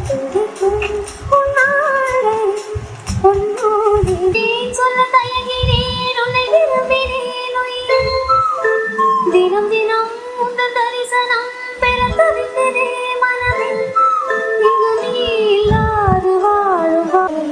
துடிக்கும் உன்னாரை உன்னோடு சொல்ல தயங்கினேன் உன்னை விரும்பினேன் உயிர். தினம் தினம் உந்தன் தரிசனம் பெற தவிக்கிறே மனமே. இங்கு நீ இல்லாது வாழும் வாழ்க்கை